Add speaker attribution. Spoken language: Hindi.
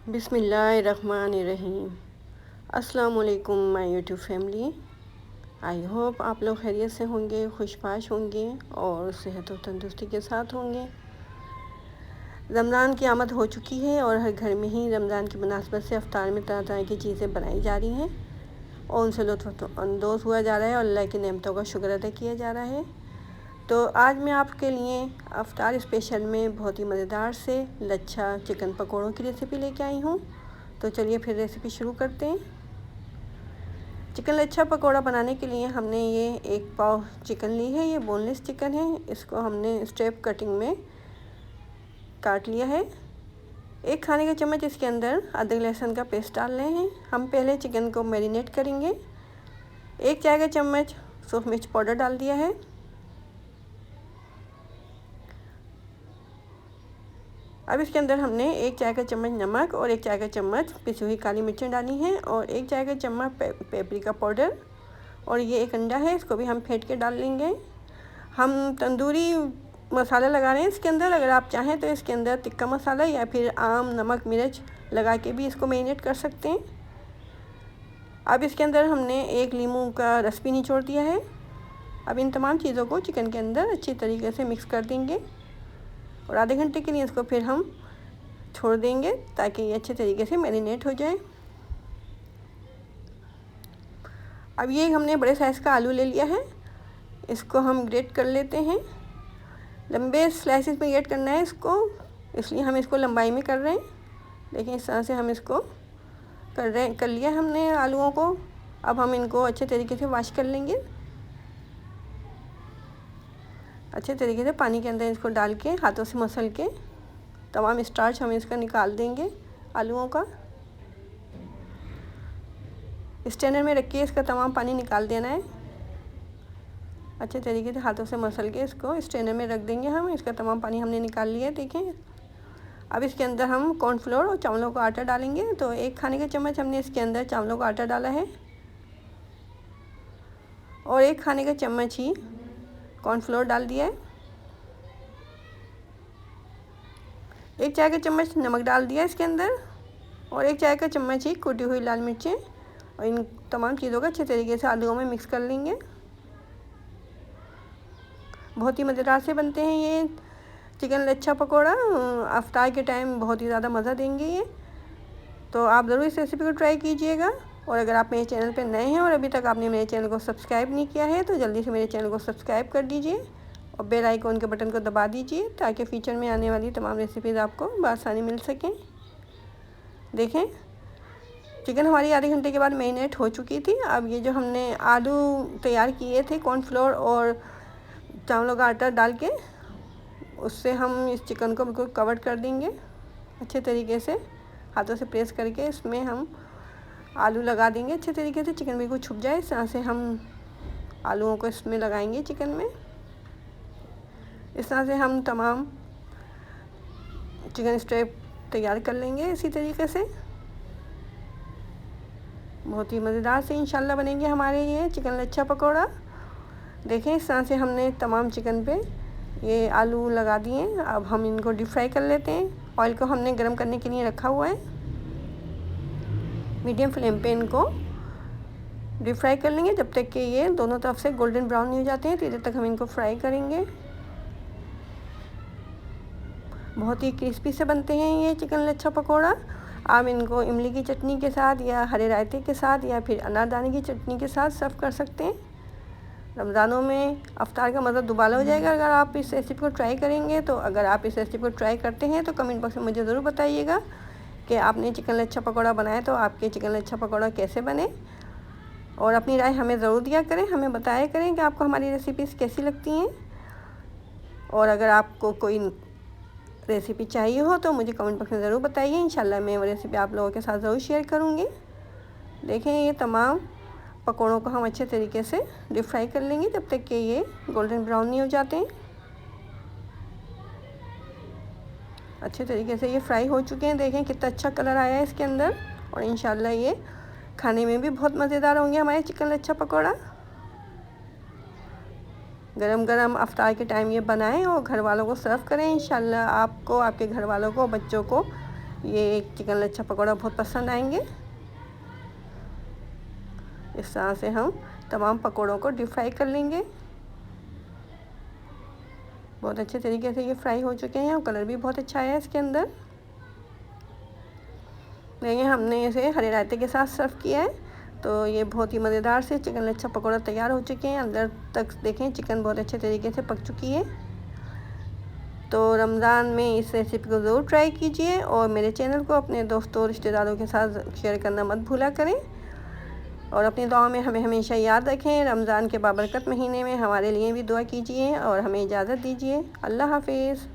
Speaker 1: बिस्मिल्लाहिर्रहमानिर्रहीम। अस्सलाम वालेकुम my YouTube family. I hope आप लोग खैरियत से होंगे, खुशबाश होंगे और सेहत और तंदुरुस्ती के साथ होंगे। रमज़ान की आमद हो चुकी है और हर घर में ही रमज़ान की मुनासबत से इफ्तार में तरह तरह की चीज़ें बनाई जा रही हैं और उनसे लुत्फ़ हुआ जा रहा है और अल्लाह की नेमतों का शुक्र अदा किया जा रहा है। तो आज मैं आपके लिए इफ्तार स्पेशल में बहुत ही मज़ेदार से लच्छा चिकन पकौड़ों की रेसिपी लेके आई हूँ। तो चलिए फिर रेसिपी शुरू करते हैं। चिकन लच्छा पकौड़ा बनाने के लिए हमने ये 1 पाव चिकन ली है। ये बोनलेस चिकन है। इसको हमने स्टेप कटिंग में काट लिया है। 1 खाने का चम्मच इसके अंदर अदरक लहसुन का पेस्ट डाल रहे हैं। हम पहले चिकन को मैरिनेट करेंगे। 1 चाय का चम्मच सूख मिर्च पाउडर डाल दिया है। अब इसके अंदर हमने 1 चाय का चम्मच नमक और 1 चाय का चम्मच पिसी हुई काली मिर्चें डाली हैं और 1 चाय का चम्मच पेपरिका पाउडर और ये 1 अंडा है। इसको भी हम फेंट के डाल लेंगे। हम तंदूरी मसाला लगा रहे हैं इसके अंदर। अगर आप चाहें तो इसके अंदर तिक्का मसाला या फिर आम नमक मिर्च लगा के भी इसको मैरिनेट कर सकते हैं। अब इसके अंदर हमने 1 नींबू का रस भी निचोड़ दिया है। अब इन तमाम चीज़ों को चिकन के अंदर अच्छी तरीके से मिक्स कर देंगे और आधे घंटे के लिए इसको फिर हम छोड़ देंगे ताकि ये अच्छे तरीके से मैरिनेट हो जाए। अब ये हमने बड़े साइज़ का आलू ले लिया है। इसको हम ग्रेट कर लेते हैं। लंबे स्लाइसेस में ग्रेट करना है इसको, इसलिए हम इसको लंबाई में कर रहे हैं। देखिए इस तरह से हम इसको कर लिया हमने आलूओं को। अब हम इनको अच्छे तरीके से वॉश कर लेंगे। अच्छे तरीके से पानी के अंदर इसको डाल के हाथों से मसल के तमाम स्टार्च हम इसका निकाल देंगे आलूओं का। स्ट्रेनर में रख के इसका तमाम पानी निकाल देना है। अच्छे तरीके से हाथों से मसल के इसको स्ट्रेनर में रख देंगे हम। इसका तमाम पानी हमने निकाल लिया। देखें अब इसके अंदर हम कॉर्नफ्लोर और चावलों का आटा डालेंगे। तो 1 खाने का चम्मच हमने इसके अंदर चावलों का आटा डाला है और 1 खाने का चम्मच ही कॉर्नफ्लोर डाल दिया है। 1 चाय का चम्मच नमक डाल दिया इसके अंदर और 1 चाय का चम्मच ही कुटी हुई लाल मिर्चें और इन तमाम चीज़ों को अच्छे तरीके से आलूओं में मिक्स कर लेंगे। बहुत ही मज़ेदार से बनते हैं ये चिकन लच्छा पकौड़ा। इफ्तार के टाइम बहुत ही ज़्यादा मज़ा देंगे ये। तो आप ज़रूर इस रेसिपी को ट्राई कीजिएगा। और अगर आप मेरे चैनल पर नए हैं और अभी तक आपने मेरे चैनल को सब्सक्राइब नहीं किया है तो जल्दी से मेरे चैनल को सब्सक्राइब कर दीजिए और बेल आइकन के बटन को दबा दीजिए ताकि फ्यूचर में आने वाली तमाम रेसिपीज़ आपको बआसानी मिल सकें। देखें चिकन हमारी आधे घंटे के बाद मैरिनेट हो चुकी थी। अब ये जो हमने आलू तैयार किए थे कॉर्नफ्लोर और चावलों का आटा डाल के, उससे हम इस चिकन को बिल्कुल कवर कर देंगे अच्छे तरीके से। हाथों से प्रेस करके इसमें हम आलू लगा देंगे अच्छे तरीके से, चिकन बिल्कुल छुप जाए। इस तरह से हम आलूओं को इसमें लगाएंगे चिकन में। इस तरह से हम तमाम चिकन स्ट्रिप तैयार कर लेंगे इसी तरीके से। बहुत ही मज़ेदार से इंशाल्लाह बनेंगे हमारे ये चिकन लच्छा पकौड़ा। देखें इस तरह से हमने तमाम चिकन पे ये आलू लगा दिए। अब हम इनको डीप फ्राई कर लेते हैं। ऑयल को हमने गर्म करने के लिए रखा हुआ है। मीडियम फ्लेम पे इनको डीप फ्राई कर लेंगे जब तक कि ये दोनों तरफ से गोल्डन ब्राउन नहीं हो जाते हैं। तो इधर तक हम इनको फ्राई करेंगे। बहुत ही क्रिस्पी से बनते हैं ये चिकन लच्छा पकौड़ा। आप इनको इमली की चटनी के साथ या हरे रायते के साथ या फिर अनारदाने की चटनी के साथ सर्व कर सकते हैं। रमज़ानों में इफ्तार का मज़ा दुबाला हो जाएगा अगर आप इस रेसिपी को ट्राई करेंगे। तो अगर आप इस रेसिपी को ट्राई करते हैं तो कमेंट बॉक्स में मुझे ज़रूर बताइएगा कि आपने चिकन लच्छा पकौड़ा बनाया तो आपके चिकन लच्छा पकौड़ा कैसे बने। और अपनी राय हमें ज़रूर दिया करें, हमें बताया करें कि आपको हमारी रेसिपीज़ कैसी लगती हैं। और अगर आपको कोई रेसिपी चाहिए हो तो मुझे कमेंट बॉक्स में ज़रूर बताइए। इंशाल्लाह मैं वो रेसिपी आप लोगों के साथ ज़रूर शेयर करूँगी। देखें ये तमाम पकौड़ों को हम अच्छे तरीके से डीप फ्राई कर लेंगे जब तक कि ये गोल्डन ब्राउन नहीं हो जाते हैं। अच्छे तरीके से ये फ्राई हो चुके हैं। देखें कितना अच्छा कलर आया है इसके अंदर और इंशाल्लाह ये खाने में भी बहुत मज़ेदार होंगे हमारे चिकन लच्छा पकौड़ा। गरम गरम इफ्तार के टाइम ये बनाएं और घर वालों को सर्व करें। इंशाल्लाह आपको, आपके घर वालों को, बच्चों को ये चिकन लच्छा पकौड़ा बहुत पसंद आएंगे। इस तरह से हम तमाम पकौड़ों को डीप फ्राई कर लेंगे। बहुत अच्छे तरीके से ये फ्राई हो चुके हैं और कलर भी बहुत अच्छा आया है इसके अंदर। देखिए हमने इसे हरे रायते के साथ सर्व किया है। तो ये बहुत ही मज़ेदार से चिकन लच्छा पकौड़ा तैयार हो चुके हैं। अंदर तक देखें चिकन बहुत अच्छे तरीके से पक चुकी है। तो रमज़ान में इस रेसिपी को ज़रूर ट्राई कीजिए और मेरे चैनल को अपने दोस्तों रिश्तेदारों के साथ शेयर करना मत भूला करें। और अपनी दुआ में हमें हमेशा याद रखें। रमज़ान के बाबरकत महीने में हमारे लिए भी दुआ कीजिए और हमें इजाज़त दीजिए। अल्लाह हाफिज़।